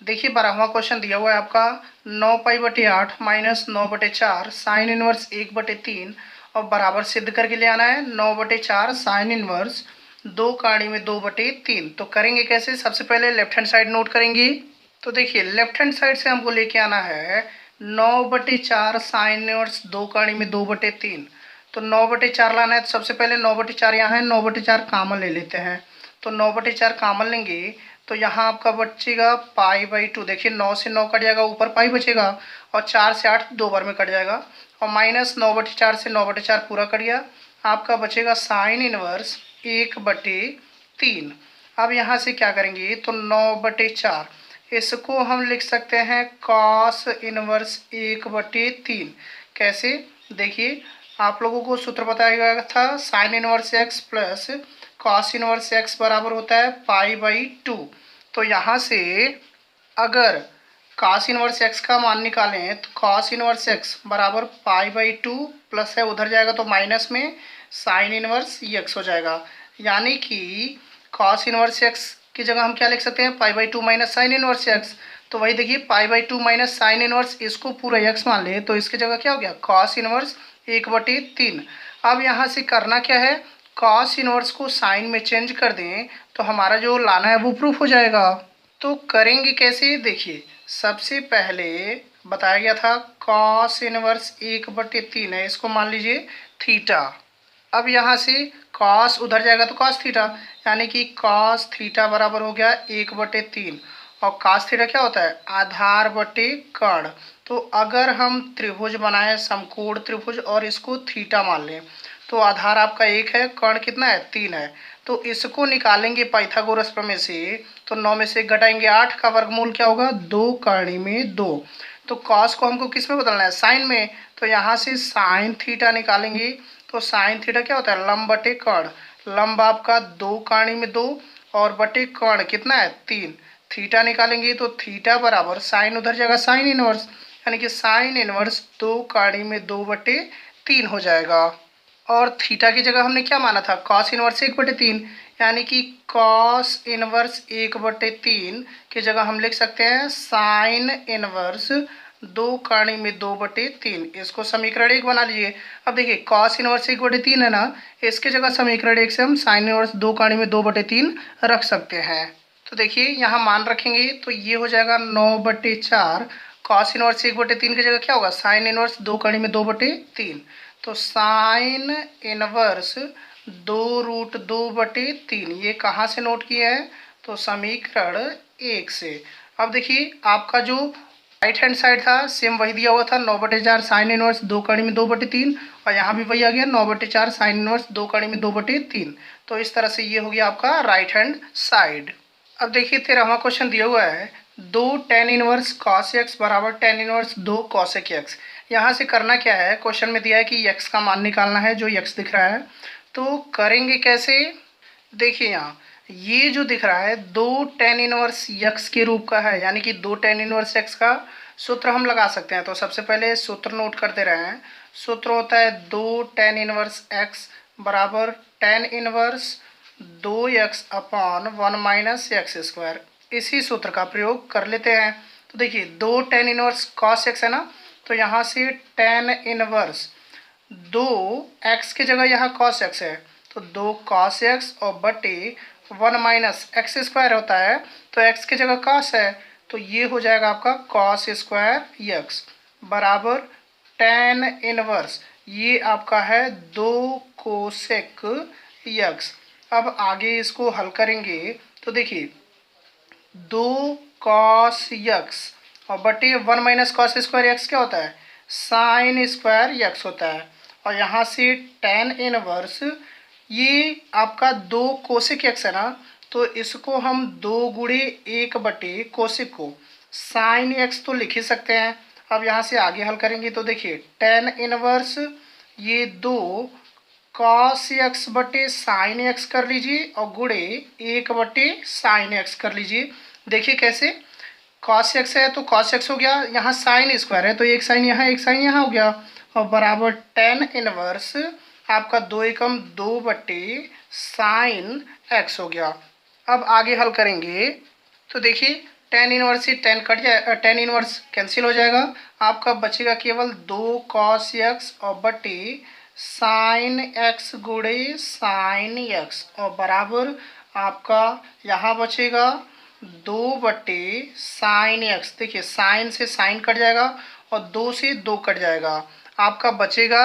देखिए 12वां क्वेश्चन दिया हुआ है आपका 9 पाई/8 माइनस 9/4 साइन इनवर्स 1/3 और बराबर सिद्ध करके ले आना है 9/4 साइन इनवर्स 2 2/3। तो करेंगे कैसे? सबसे पहले लेफ्ट हैंड साइड नोट करेंगे। तो देखिए लेफ्ट हैंड साइड से हमको लेके आना है 9/4 साइन इनवर्स 2 तो 9/4 लाना है। तो सबसे पहले 9/4 यहाँ है, 9/4 कॉमन ले लेते हैं। तो 9/4 कॉमन लेंगे तो यहाँ आपका बचेगा पाई/2। देखिए 9 से 9 कट जाएगा, ऊपर पाई बचेगा, और 4 से 8 दो बार में कट जाएगा, और माइनस 9/4 से 9/4 पूरा कट गया। आपका बचेगा साइन इनवर्स 1/3। अब यहाँ से क्या करेंगे? तो 9/4 इसको हम लिख सकते हैं कॉस इनवर्स 1/3। कैसे? देखिए आप लोगों को सूत्र बताया गया था sign inverse x plus cos inverse x बराबर होता है पाई/2। तो यहाँ से अगर कॉस इनवर्स एक्स का मान निकालें तो कॉस इनवर्स एक्स बराबर पाई/2 प्लस है, उधर जाएगा तो माइनस में साइन इनवर्स एक्स हो जाएगा। यानी कि कॉस इनवर्स एक्स की जगह हम क्या लिख सकते हैं? पाई/2 माइनस साइन इनवर्स एक्स। तो वही देखिए पाई/2 माइनस साइन इनवर्स, इसको पूरा एक्स मान ले तो इसकी जगह क्या हो गया? Cos inverse 1/3। अब यहाँ से करना क्या है? कॉस इनवर्स को साइन में चेंज कर दें तो हमारा जो लाना है वो प्रूफ हो जाएगा। तो करेंगे कैसे? देखिए सबसे पहले बताया गया था कॉस इनवर्स 1/3 है, इसको मान लीजिए थीटा। अब यहाँ से कॉस उधर जाएगा तो कॉस थीटा, यानी कि कॉस थीटा बराबर हो गया 1/3। और कॉस थीटा क्या होता है? आधार बटे कर्ण। तो अगर हम त्रिभुज बनाए समकोण त्रिभुज और इसको थीटा मान लें तो आधार आपका 1 है, कर्ण कितना है? 3 है। तो इसको निकालेंगे पाइथागोरस प्रमेय से, तो 9 में से घटाएंगे 8 का वर्गमूल क्या होगा? 2 कर्णी में 2। तो कॉस को हमको किस में बदलना है? साइन में। तो यहाँ से साइन थीटा निकालेंगे तो साइन थीटा क्या होता है? लंब बटे कर्ण। लंब आपका 2 कर्णी में 2 और बटे कर्ण कितना है? 3। थीटा निकालेंगे तो थीटा बराबर साइन उधर जाएगा साइन इनवर्स, यानी कि साइन इनवर्स 2 कर्णी में 2/3 हो जाएगा। और थीटा की जगह हमने क्या माना था? कॉस इनवर्स 1/3, यानी कि कॉस इनवर्स 1/3 की जगह हम लिख सकते हैं साइन इनवर्स 2 कर्णी में 2/3। इसको समीकरण 1 बना लीजिए। अब देखिए कॉस इनवर्स 1/3 है ना, इसके जगह समीकरण 1 से हम साइन इनवर्स 2 कर्णी में 2/3 रख सकते हैं। तो देखिए यहाँ मान रखेंगे तो ये हो जाएगा 9/4। कॉस इनवर्स 1/3 की जगह क्या होगा? साइन इनवर्स 2 कर्णी में 2/3। तो साइन इनवर्स 2√2/3 ये कहाँ से नोट किया है? तो समीकरण 1 से। अब देखिए आपका जो राइट हैंड साइड था सेम वही दिया हुआ था 9/4 साइन इनवर्स 2 कर्णी में 2/3, और यहाँ भी वही आ गया 9/4 साइन इनवर्स 2 कर्णी में 2/3। तो इस तरह से ये हो गया आपका राइट हैंड साइड। अब देखिए 13वां क्वेश्चन दिया हुआ है 2 tan इनवर्स cos x बराबर tan इनवर्स 2 cosec x। यहाँ से करना क्या है? क्वेश्चन में दिया है कि x का मान निकालना है, जो x दिख रहा है। तो करेंगे कैसे? देखिए यहाँ ये जो दिख रहा है 2 tan इनवर्स x के रूप का है, यानी कि 2 tan इनवर्स x का सूत्र हम लगा सकते हैं। तो सबसे पहले सूत्र नोट करते रहे हैं। सूत्र होता है 2 tan इनवर्स x बराबर tan inverse 2x upon 1 minus x square. इसी सूत्र का प्रयोग कर लेते हैं। तो देखिए 2 tan इनवर्स cos x है ना, तो यहाँ से tan इनवर्स 2x की जगह यहाँ cos x है, तो 2 cos x और बटे 1 माइनस एक्स स्क्वायर होता है, तो x की जगह cos है, तो ये हो जाएगा आपका cos स्क्वायर x बराबर tan इनवर्स ये आपका है 2 कोसेक x। अब आगे इसको हल करेंगे तो देखिए 2 cos x और बटे 1 माइनस कॉस स्क्वायर x क्या होता है? साइन स्क्वायर x होता है। और यहाँ से tan इनवर्स ये आपका 2 कोसिक x है ना, तो इसको हम 2 गुणे 1 कोसिक को साइन x तो लिख ही सकते हैं। अब यहाँ से आगे हल करेंगे तो देखिए tan इनवर्स ये 2 cos x बटे साइन x कर लीजिए और गुणे 1/साइन x कर लीजिए। देखिए कैसे? cos x है तो cos x हो गया, यहाँ साइन स्क्वायर है तो एक साइन यहाँ एक साइन यहाँ हो गया, और बराबर tan इनवर्स आपका 2 एकम 2/साइन x हो गया। अब आगे हल करेंगे तो देखिए टेन इनवर्स ही टेन कट जाए, टेन इनवर्स कैंसिल हो जाएगा, आपका बचेगा केवल 2 cos x और बटे साइन एक्स गुणे साइन एक्स और बराबर आपका यहाँ बचेगा 2/sin x। देखिए साइन से साइन कट जाएगा और 2 से 2 कट जाएगा, आपका बचेगा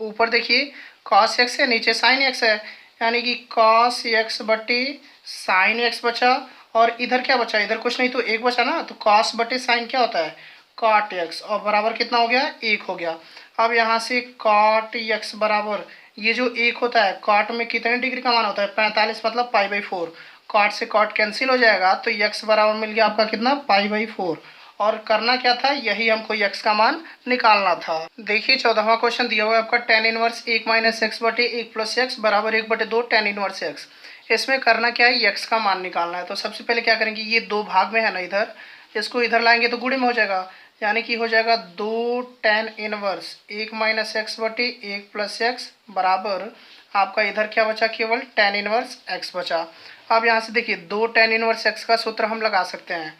ऊपर देखिए cos x है, नीचे sin x है, यानी कि cos x बटे साइन एक्स बचा और इधर क्या बचा, इधर कुछ नहीं तो एक बचा ना, तो cos बटे साइन क्या होता है cot x और बराबर कितना हो गया 1 हो गया। अब यहाँ से cot x बराबर ये जो 1 होता है cot में कितने डिग्री का मान होता है 45 मतलब π/4, cot से cot कैंसिल हो जाएगा तो x बराबर मिल गया आपका कितना π/4। और करना क्या था, यही हमको x का मान निकालना था। देखिए 14वां क्वेश्चन दिया हुआ है आपका tan इनवर्स 1 माइनस एक्स बटे 1 प्लस एक्स बराबर 1/2 tan इनवर्स x। इसमें करना क्या है, x का मान निकालना है। तो सबसे पहले क्या करेंगे, ये 2 भाग में है ना इधर, इसको इधर लाएंगे तो गुणे में हो जाएगा, यानी कि हो जाएगा 2 tan इनवर्स 1 माइनस एक्स बटे 1 प्लस एक्स बराबर आपका इधर क्या बचा, केवल tan इनवर्स x बचा। अब यहाँ से देखिए 2 tan इनवर्स x का सूत्र हम लगा सकते हैं,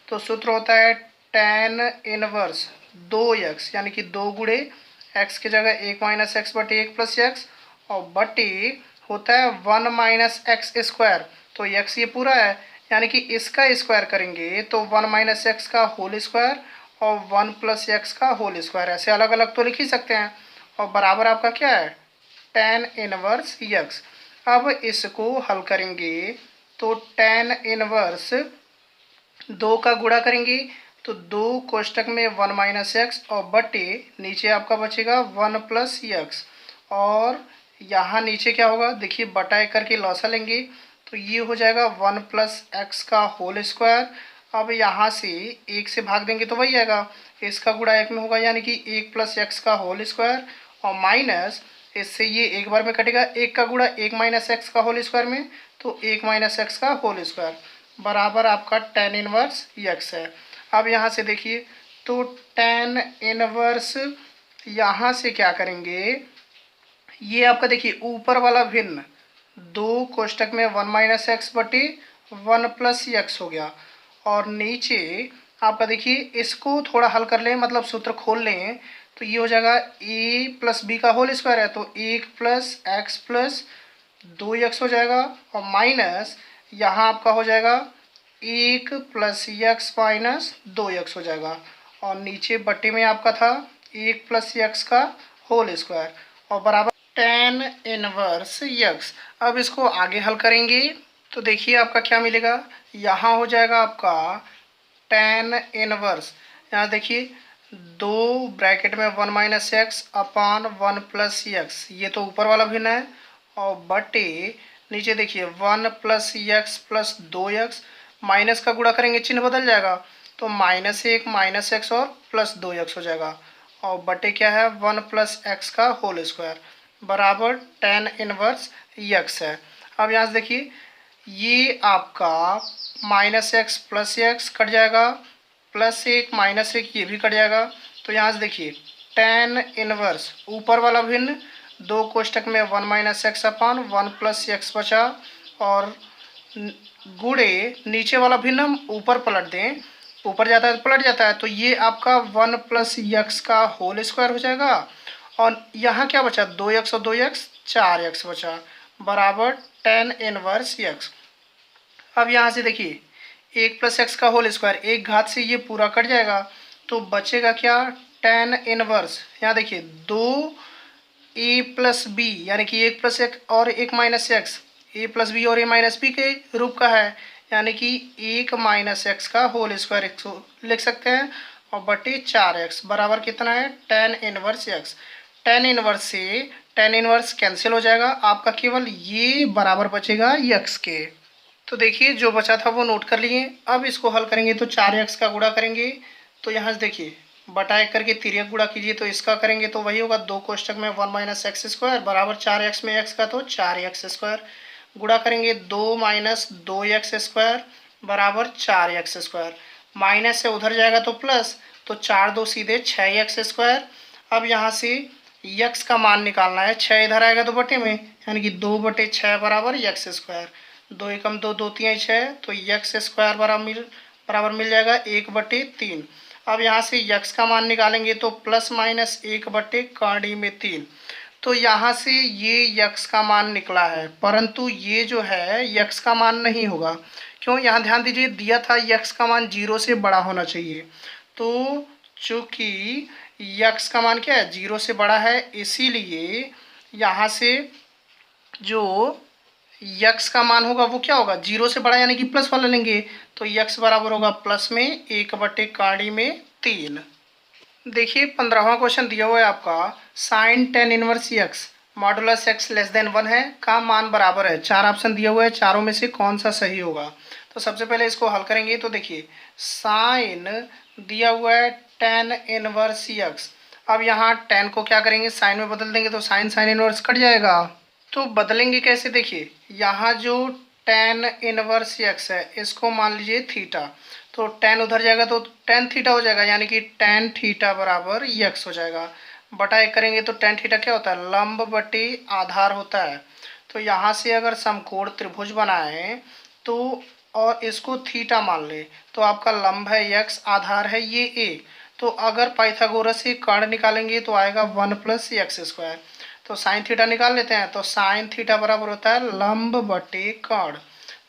तो सूत्र होता है tan इनवर्स 2x यानी कि 2 गुणे x की जगह 1 माइनस एक्स बटे 1 प्लस एक्स और बटे होता है 1 माइनस एक्स स्क्वायर, तो x ये पूरा है यानी कि इसका स्क्वायर करेंगे तो 1 माइनस एक्स का होल स्क्वायर और 1 प्लस एक्स का होल स्क्वायर, ऐसे अलग अलग तो लिख ही सकते हैं, और बराबर आपका क्या है tan इनवर्स x। अब इसको हल करेंगे तो tan इनवर्स 2 का गुणा करेंगे तो 2 कोष्टक में 1 माइनस एक्स और बटे नीचे आपका बचेगा 1 प्लस एक्स और यहाँ नीचे क्या होगा, देखिए बटा एक करके लॉसा लेंगे तो ये हो जाएगा 1 प्लस एक्स का होल स्क्वायर। अब यहाँ से 1 से भाग देंगे तो वही आएगा, इसका गुणा 1 में होगा यानी कि 1 प्लस एक्स का होल स्क्वायर और माइनस इससे ये एक बार में कटेगा, 1 का गुणा 1 माइनस एक्स का होल स्क्वायर में तो 1 माइनस एक्स का होल स्क्वायर बराबर आपका tan इनवर्स x है। अब यहाँ से देखिए तो tan इनवर्स यहाँ से क्या करेंगे, ये आपका देखिए ऊपर वाला भिन्न 2 कोष्टक में 1 माइनस एक्स बटे 1 प्लस एक्स हो गया और नीचे आपका देखिए इसको थोड़ा हल कर लें, मतलब सूत्र खोल लें तो ये हो जाएगा a प्लस बी का होल स्क्वायर है तो 1 प्लस एक्स प्लस 2x हो जाएगा और माइनस यहाँ आपका हो जाएगा 1 प्लस एक्स माइनस 2x हो जाएगा और नीचे बट्टे में आपका था 1 प्लस एक्स का होल स्क्वायर और बराबर tan इनवर्स x। अब इसको आगे हल करेंगे तो देखिए आपका क्या मिलेगा, यहाँ हो जाएगा आपका tan इनवर्स, यहाँ देखिए 2 ब्रैकेट में 1 माइनस एक्स अपान 1 प्लस एक्स, ये तो ऊपर वाला भिन्न है और बटे नीचे देखिए 1 plus x plus 2x, minus का गुणा करेंगे चिन्ह बदल जाएगा तो -1 माइनस एक्स और प्लस 2x हो जाएगा और बटे क्या है 1 प्लस एक्स का होल स्क्वायर बराबर tan इनवर्स x है। अब यहाँ से देखिए ये आपका -x प्लस एक्स कट जाएगा, +1 -1 ये भी कट जाएगा, तो यहाँ से देखिए tan इनवर्स ऊपर वाला भिन्न 2 कोष्टक में 1 माइनस एक्स अपान 1 प्लस एक्स बचा और गुणे नीचे वाला भिन्न हम ऊपर पलट दें, ऊपर जाता है तो पलट जाता है, तो ये आपका 1 प्लस एक्स का होल स्क्वायर हो जाएगा और यहाँ क्या बचा 2x और 2x 4x बचा बराबर tan इनवर्स x। अब यहाँ से देखिए 1 प्लस एक्स का होल स्क्वायर एक घात से ये पूरा कट जाएगा तो बचेगा क्या tan इनवर्स, यहाँ देखिए 2a प्लस बी यानी कि 1 प्लस एक्स और 1 minus x, a plus B और a माइनस बी के रूप का है यानी कि 1 माइनस एक्स का होल स्क्वायर लिख सकते हैं और बटे 4x बराबर कितना है tan inverse x। tan inverse से tan इनवर्स कैंसिल हो जाएगा, आपका केवल ये बराबर बचेगा x के। तो देखिए जो बचा था वो नोट कर लिए। अब इसको हल करेंगे तो 4x का गुणा करेंगे तो यहाँ से देखिए बटा एक करके तिर्यक गुणा कीजिए तो इसका करेंगे तो वही होगा 2 कोष्टक में 1 माइनस एक्स स्क्वायर बराबर 4x में x का तो 4x स्क्वायर गुणा करेंगे 2 माइनस 2x स्क्वायर बराबर 4x स्क्वायर, माइनस से उधर जाएगा तो प्लस, तो 4 2 सीधे 6x स्क्वायर। अब यहाँ से x का मान निकालना है, 6 इधर आएगा तो बटे में यानी कि 2/6 बराबर x स्क्वायर, 2 एकम 2 2 3 6 तो x स्क्वायर बराबर मिल जाएगा 1/3। अब यहाँ से यक्स का मान निकालेंगे तो प्लस माइनस 1/3। तो यहाँ से ये यक्स का मान निकला है, परंतु ये जो है यक्स का मान नहीं होगा। क्यों? यहाँ ध्यान दीजिए, दिया था यक्स का मान 0 से बड़ा होना चाहिए। तो चूंकि यक्स का मान क्या है, 0 से बड़ा है, इसीलिए यहाँ से जो यक्स का मान होगा वो क्या होगा, 0 से बड़ा यानी कि प्लस वाला लेंगे। तो यक्स बराबर होगा प्लस में 1/3। देखिए 15वां क्वेश्चन दिया हुआ है आपका, sine tan inverse x modulus x less than 1 है का मान बराबर है। 4 ऑप्शन दिया हुआ है, चारों में से कौन सा सही होगा। तो सबसे पहले इसको हल करेंगे। तो देखिए साइन दिया हुआ है टेन इनवर्स यक्स। अब यहाँ टेन को क्या करेंगे, साइन में बदल देंगे तो साइन साइन इनवर्स कट जाएगा। तो बदलेंगे कैसे, देखिए यहाँ जो टेन इनवर्स यक्स है इसको मान लीजिए थीटा, तो टेन उधर जाएगा तो टेन थीटा हो जाएगा, यानी कि टेन थीटा बराबर यक्स हो जाएगा। बटा एक करेंगे तो टेन थीटा क्या होता है, लंब बटे आधार होता है। तो यहाँ से अगर समकोण त्रिभुज बनाए तो और इसको थीटा मान ले तो आपका लंब है यक्स, आधार है ये ए। तो अगर पाइथागोरस से कर्ण निकालेंगे तो आएगा 1+x²। तो साइन थीटा निकाल लेते हैं। तो साइन थीटा बराबर होता है लंब बटे कर्ण।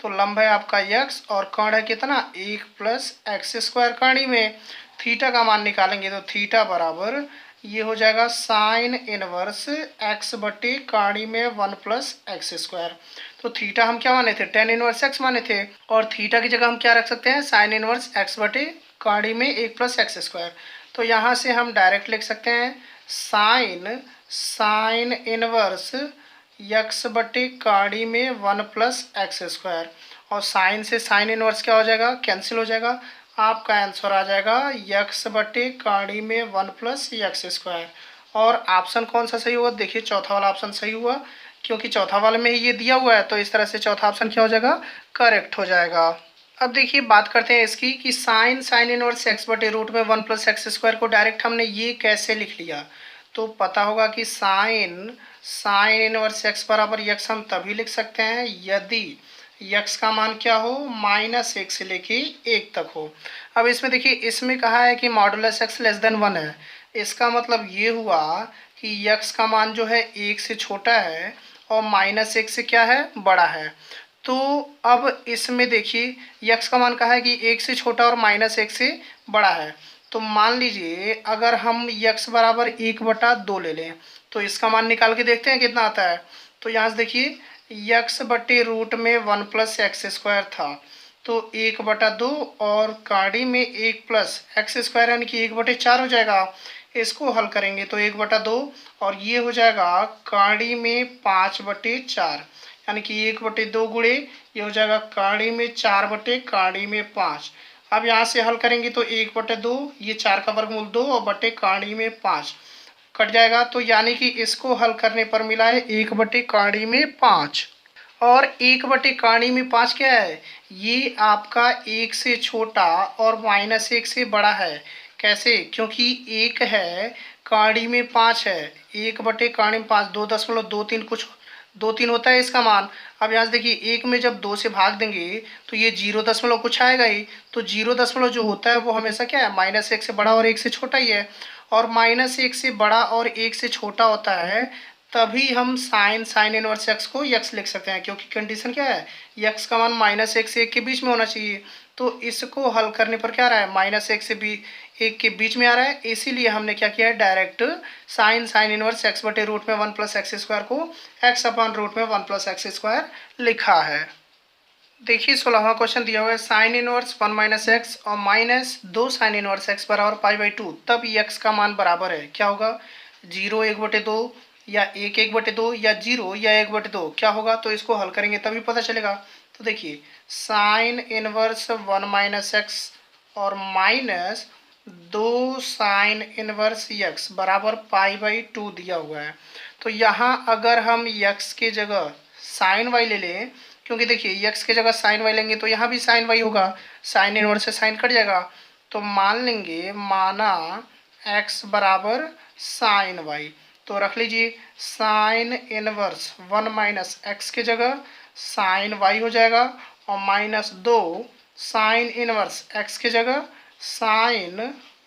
तो लंब है आपका यक्स और कर्ण है कितना, 1+x² कर्ण में। थीटा का मान निकालेंगे तो थीटा बराबर ये हो जाएगा साइन इनवर्स x बटे कर्ण में 1+x²। तो थीटा हम क्या माने थे, टेन इनवर्स x माने थे, और थीटा की जगह हम क्या रख सकते हैं, साइन इनवर्स x बटे कर्ण में 1+x²। तो यहाँ से हम डायरेक्ट लिख सकते हैं साइन इनवर्स यक्स बटे कर्ण में 1+x²। और साइन से साइन इनवर्स क्या हो जाएगा, कैंसिल हो जाएगा। आपका आंसर आ जाएगा यक्स बटे कर्ण में 1+x²। और ऑप्शन कौन सा सही हुआ, देखिए चौथा वाला ऑप्शन सही हुआ, क्योंकि चौथा वाले में ही ये दिया हुआ है। तो इस तरह से चौथा ऑप्शन क्या हो जाएगा, करेक्ट हो जाएगा। अब देखिए बात करते हैं इसकी कि साइन साइन इनवर्स x बटे रूट में 1+x² को डायरेक्ट हमने ये कैसे लिख लिया। तो पता होगा कि साइन साइन इनवर्स x बराबर यक्स हम तभी लिख सकते हैं यदि यक्स का मान क्या हो, -1 से लेके 1 तक हो। अब इसमें देखिए, इसमें कहा है कि मॉडुलस x लेस देन 1 है। इसका मतलब ये हुआ कि यक्स का मान जो है 1 से छोटा है और -1 से क्या है, बड़ा है। तो अब इसमें देखिए यक्स का मान कहा है कि 1 से छोटा और -1 से बड़ा है। तो मान लीजिए अगर हम यक्स बराबर 1/2 ले लें तो इसका मान निकाल के देखते हैं कितना आता है। तो यहाँ से देखिए यक्स बटे रूट में 1+x² था, तो 1/2 और कर्ण में 1+x² यानी कि 1/4 हो जाएगा। इसको हल करेंगे तो 1/2 और ये हो जाएगा कर्ण में 5/4, यानी कि 1/2 गुणे ये हो जाएगा कर्ण में 4/कर्ण में 5। अब यहाँ से हल करेंगे तो 1/2, ये 4 का वर्गमूल 2 और बटे कर्ण में 5 कट जाएगा। तो यानी कि इसको हल करने पर मिला है 1/कर्ण में 5। और 1/कर्ण में 5 क्या है, ये आपका 1 से छोटा और -1 से बड़ा है। कैसे, क्योंकि 1 है कर्ण में 5 है, 1/कर्ण में 5 2.23 कुछ 2.3 होता है इसका मान। अब यहाँ से देखिए 1 में जब 2 से भाग देंगे तो ये 0 कुछ आएगा ही। तो 0 जो होता है वो हमेशा क्या है, -1 से बड़ा और 1 से छोटा ही है। और -1 से बड़ा और 1 से छोटा होता है तभी हम साइन साइन इनवर्स एक्स को यक्स लिख सकते हैं, क्योंकि कंडीशन क्या है, यक्स का मान -1 से 1 के बीच में होना चाहिए। तो इसको हल करने पर क्या आ रहा है, -1 से 1 के बीच में आ रहा है। इसीलिए हमने क्या किया है, direct sine sine inverse x बटे रूट में 1+x² को x/रूट में 1+x² लिखा है। देखिए 16वां क्वेश्चन दिया हुआ है, साइन इनवर्स 1 - x और -2 साइन इनवर्स x बराबर π/2, तब x का मान बराबर है, क्या होगा, 0 1/2 या 1 1/2 या 0 या 1/2 क्या होगा। तो इसको हल करेंगे तभी पता चलेगा। तो देखिए साइन इनवर्स 1 - x और -2 साइन इनवर्स x बराबर π/2 दिया हुआ है। तो यहाँ अगर हम x के जगह साइन y ले लें, क्योंकि देखिए x की जगह साइन y लेंगे तो यहाँ भी साइन y होगा, साइन इनवर्स से साइन कट जाएगा। तो मान लेंगे, माना x बराबर साइन y, तो रख लीजिए साइन इनवर्स 1 - x के जगह साइन y हो जाएगा और -2 साइन इनवर्स एक्स की जगह साइन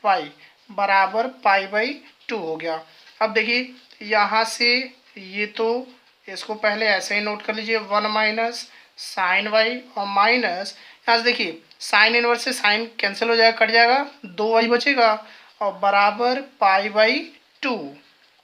वाई बराबर पाई/2 हो गया। अब देखिए यहाँ से ये तो इसको पहले ऐसे ही नोट कर लीजिए, 1 माइनस साइन वाई और माइनस यहाँ से देखिए साइन इनवर्स से साइन कैंसिल हो जाएगा, कट जाएगा, 2y बचेगा और बराबर पाई/2।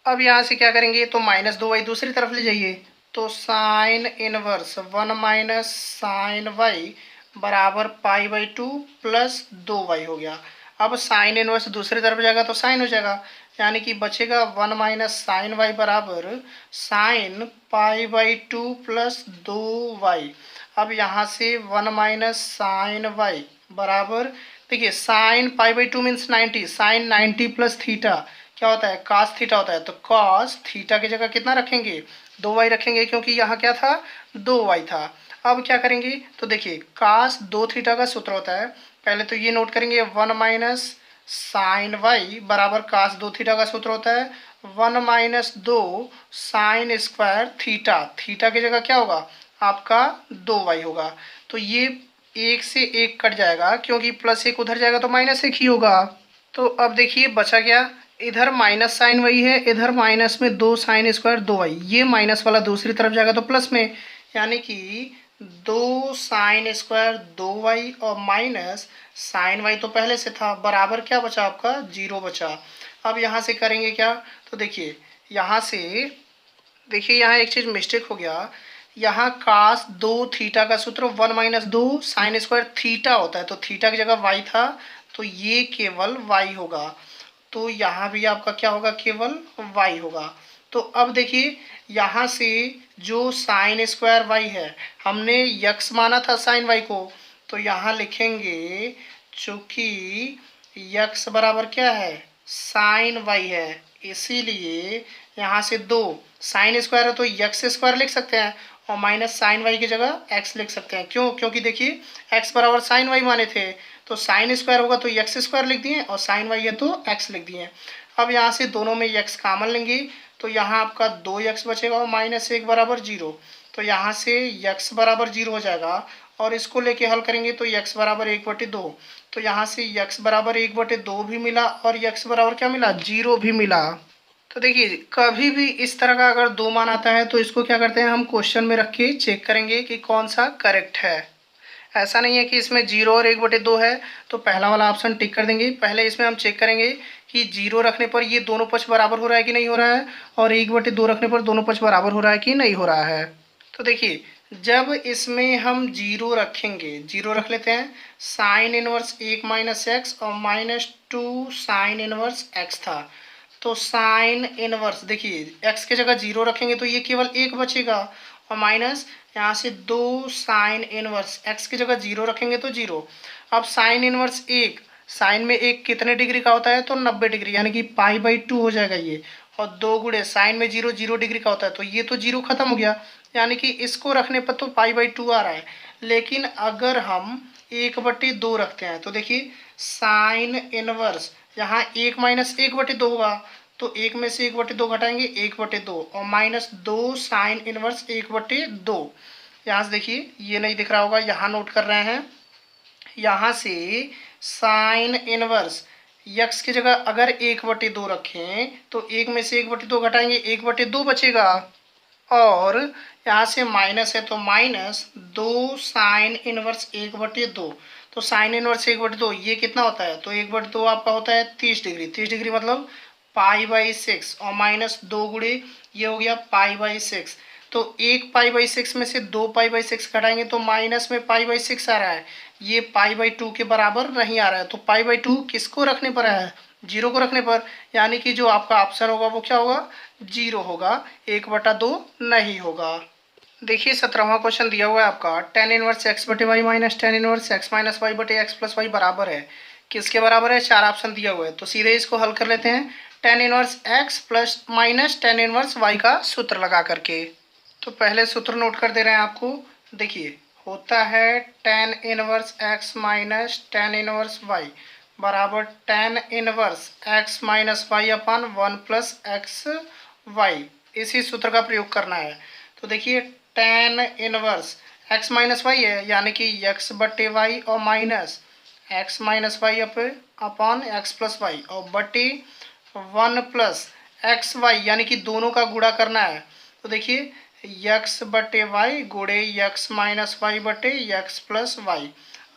अब यहाँ से क्या करेंगे तो -2y दूसरी तरफ ले जाइए, तो sine inverse 1 minus sine y बराबर पाई/2 प्लस 2y हो गया। अब साइन इनवर्स दूसरी तरफ जाएगा तो साइन हो जाएगा, यानी कि बचेगा 1 माइनस साइन वाई बराबर साइन पाई/2 प्लस 2y। अब यहाँ से 1 माइनस साइन वाई बराबर, देखिए साइन पाई/2 मीन्स 90, साइन 90 प्लस थीटा क्या होता है कास थीटा होता है, तो कॉस थीटा की जगह कितना रखेंगे 2y रखेंगे, क्योंकि यहाँ क्या था 2y था। अब क्या करेंगे तो देखिए कास 2 थीटा का सूत्र होता है, पहले तो ये नोट करेंगे 1 माइनस साइन वाई बराबर कास 2 थीटा का सूत्र होता है 1 minus 2 sine square theta, theta की जगह क्या होगा आपका 2y होगा। तो ये एक से एक कट जाएगा, क्योंकि +1 उधर जाएगा तो -1 ही होगा। तो अब देखिए बचा क्या, इधर माइनस साइन वही है, इधर माइनस में 2 साइन स्क्वायर 2y, ये माइनस वाला दूसरी तरफ जाएगा तो प्लस में, यानी कि 2 साइन स्क्वायर 2y और माइनस साइन वाई तो पहले से था बराबर क्या बचा आपका 0 बचा। अब यहाँ से करेंगे क्या, तो देखिए यहाँ से देखिए यहाँ एक चीज़ मिस्टेक हो गया, यहाँ कास 2 थीटा का सूत्र 1 माइनस 2 साइन स्क्वायर थीटा होता है, तो थीटा की जगह y था, तो ये केवल y होगा, तो यहाँ भी आपका क्या होगा केवल y होगा। तो अब देखिए यहाँ से जो साइन स्क्वायर y है, हमने x माना था साइन y को, तो यहाँ लिखेंगे चूँकि x बराबर क्या है साइन y है, इसीलिए यहाँ से 2 साइन स्क्वायर है तो x स्क्वायर लिख सकते हैं और माइनस साइन वाई की जगह x लिख सकते हैं। क्यों, क्योंकि देखिए x बराबर साइन वाई माने थे, तो साइन स्क्वायर होगा तो x स्क्वायर लिख दिए और साइन वाई है तो x लिख दिए। अब यहाँ से दोनों में x कॉमन लेंगे, तो यहाँ आपका 2x बचेगा और -1 बराबर 0, तो यहाँ से x बराबर 0 हो जाएगा और इसको लेके हल करेंगे तो x बराबर 1/2, तो यहाँ से x बराबर 1/2 भी मिला और x बराबर क्या मिला 0 भी मिला। तो देखिए कभी भी इस तरह का अगर 2 मान आता है तो इसको क्या करते हैं हम क्वेश्चन में रख के चेक करेंगे कि कौन सा करेक्ट है। ऐसा नहीं है कि इसमें 0 और 1/2 है तो पहला वाला ऑप्शन टिक कर देंगे, पहले इसमें हम चेक करेंगे कि 0 रखने पर ये दोनों पक्ष बराबर हो रहा है कि नहीं हो रहा है और 1/2 रखने पर दोनों पक्ष बराबर हो रहा है कि नहीं हो रहा है। तो देखिए जब इसमें हम 0 रखेंगे, 0 रख लेते हैं, साइन इनवर्स 1 माइनस एक्स और -2 साइन इनवर्स एक्स था, तो साइन इनवर्स देखिए x की जगह 0 रखेंगे तो ये केवल 1 बचेगा और माइनस यहाँ से 2 साइन इनवर्स x की जगह 0 रखेंगे तो 0। अब साइन इनवर्स 1, साइन में 1 कितने डिग्री का होता है तो 90 डिग्री, यानी कि पाई/2 हो जाएगा ये, और 2 गुणे साइन में 0 0 डिग्री का होता है तो ये तो 0 खत्म हो गया, यानी कि इसको रखने पर तो पाई/2 आ रहा है। लेकिन अगर हम 1/2 रखते हैं तो देखिए साइन इनवर्स यहाँ 1 माइनस 1/2 होगा, तो 1 में से 1/2 घटाएंगे 1/2 और -2 साइन इनवर्स 1/2। यहाँ से देखिए ये नहीं दिख रहा होगा, यहाँ नोट कर रहे हैं, यहाँ से साइन इनवर्स x की जगह अगर 1/2 रखें तो 1 में से 1/2 घटाएंगे 1/2 बचेगा, और यहाँ से माइनस है तो -2 साइन इनवर्स 1/2, तो साइन इनवर्स 1/2 ये कितना होता है तो 1/2 आपका होता है 30 डिग्री, 30 डिग्री मतलब पाई/6 और -2 गुणे ये हो गया पाई/6, तो 1 पाई/6 में से 2 पाई/6 घटाएंगे तो माइनस में पाई/6 आ रहा है, ये पाई/2 के बराबर नहीं आ रहा है, तो पाई/2 किसको रखने पर है 0 को रखने पर, यानी कि जो आपका ऑप्शन होगा वो क्या होगा 0 होगा, 1/2 नहीं होगा। देखिए 17वां क्वेश्चन दिया हुआ है आपका tan inverse x/y minus tan inverse x minus y/x plus y बराबर है, किसके बराबर है, 4 ऑप्शन दिया हुआ है, तो सीधे इसको हल कर लेते हैं tan inverse x plus minus tan inverse y का सूत्र लगा करके। तो पहले सूत्र नोट कर दे रहे हैं आपको, देखिए होता है tan inverse x minus tan inverse y बराबर tan inverse x minus y upon 1 plus x y, इसी सूत्र का प्रयोग करना है। तो देखिए tan inverse x minus y है, यानी कि एक्स बटे वाई और minus x minus y upon x plus y और बटे 1 प्लस एक्स वाई, यानी कि दोनों का गुणा करना है। तो देखिए एक्स बटे वाई गुणे एक्स माइनस वाई बटे एक्स प्लस वाई।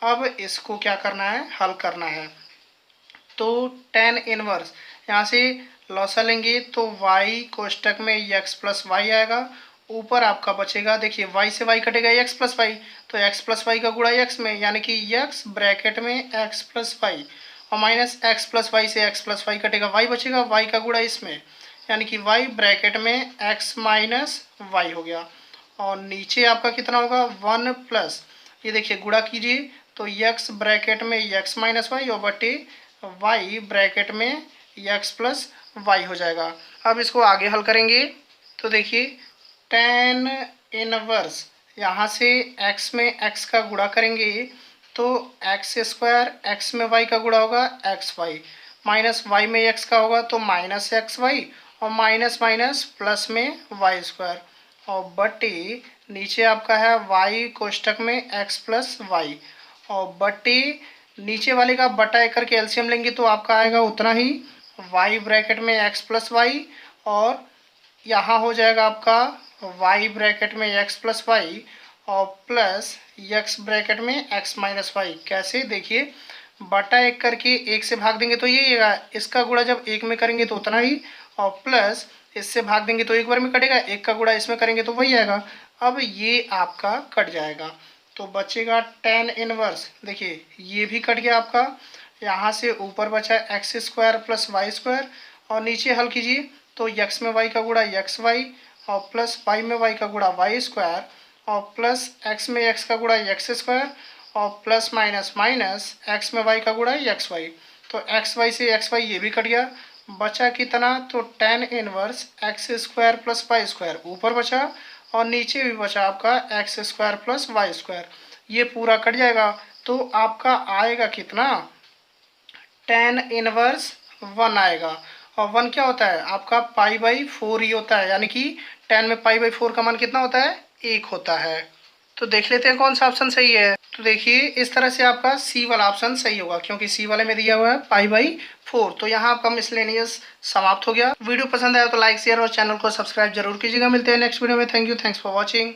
अब इसको क्या करना है, हल करना है। तो tan इनवर्स यहाँ से लॉसा लेंगे तो y कोष्टक में x प्लस वाई आएगा, ऊपर आपका बचेगा, देखिए y से y कटेगा x प्लस वाई, तो x प्लस वाई का गुणा x में, यानी कि x ब्रैकेट में x प्लस वाई और माइनस x प्लस वाई से x प्लस वाई कटेगा, y बचेगा, y का गुणा इसमें, यानी कि y ब्रैकेट में x माइनस वाई हो गया। और नीचे आपका कितना होगा 1 प्लस, ये देखिए गुणा कीजिए तो x ब्रैकेट में x माइनस वाई और बटे y ब्रैकेट में x प्लस वाई हो जाएगा। अब इसको आगे हल करेंगे तो देखिए tan इनवर्स यहाँ से x में x का गुणा करेंगे तो एक्स स्क्वायर x में y का गुणा होगा एक्स वाई, माइनस y में x का होगा तो माइनस एक्स वाई और माइनस माइनस प्लस में वाई स्क्वायर और बटे नीचे आपका है y कोष्टक में x प्लस वाई और बटे नीचे वाले का बटा एक करके एलसीएम लेंगे तो आपका आएगा उतना ही, y ब्रैकेट में x प्लस वाई और यहाँ हो जाएगा आपका y ब्रैकेट में x प्लस वाई और प्लस x ब्रैकेट में x माइनस वाई। कैसे, देखिए बटा एक करके एक से भाग देंगे तो ये आएगा, इसका गुणा जब एक में करेंगे तो उतना ही और प्लस इससे भाग देंगे तो एक बार में कटेगा, एक का गुणा इसमें करेंगे तो वही आएगा। अब ये आपका कट जाएगा तो बचेगा tan इनवर्स, देखिए ये भी कट गया आपका, यहाँ से ऊपर बचा x square plus y square और नीचे हल कीजिए तो x में y का गुणा एक्स वाई और प्लस y में y का गुणा वाई स्क्वायर और प्लस x में x का गुणा एक्स स्क्वायर और प्लस माइनस माइनस x में y का गुणा एक्स वाई, तो एक्स वाई से एक्स वाई ये भी कट गया, बचा कितना तो tan inverse x square plus y square ऊपर बचा और नीचे भी बचा आपका x square plus y square, ये पूरा कट जाएगा तो आपका आएगा कितना tan इनवर्स 1 आएगा। और 1 क्या होता है आपका π/4 ही होता है, यानी कि tan में π/4 का मान कितना होता है 1 होता है। तो देख लेते हैं कौन सा ऑप्शन सही है। तो देखिए इस तरह से आपका सी वाला ऑप्शन सही होगा क्योंकि सी वाले में दिया हुआ है π/4। तो यहाँ आपका मिसलेनियस समाप्त हो गया। वीडियो पसंद आया तो लाइक शेयर और चैनल को सब्सक्राइब जरूर कीजिएगा। मिलते हैं नेक्स्ट वीडियो में। Thank you, thanks for watching.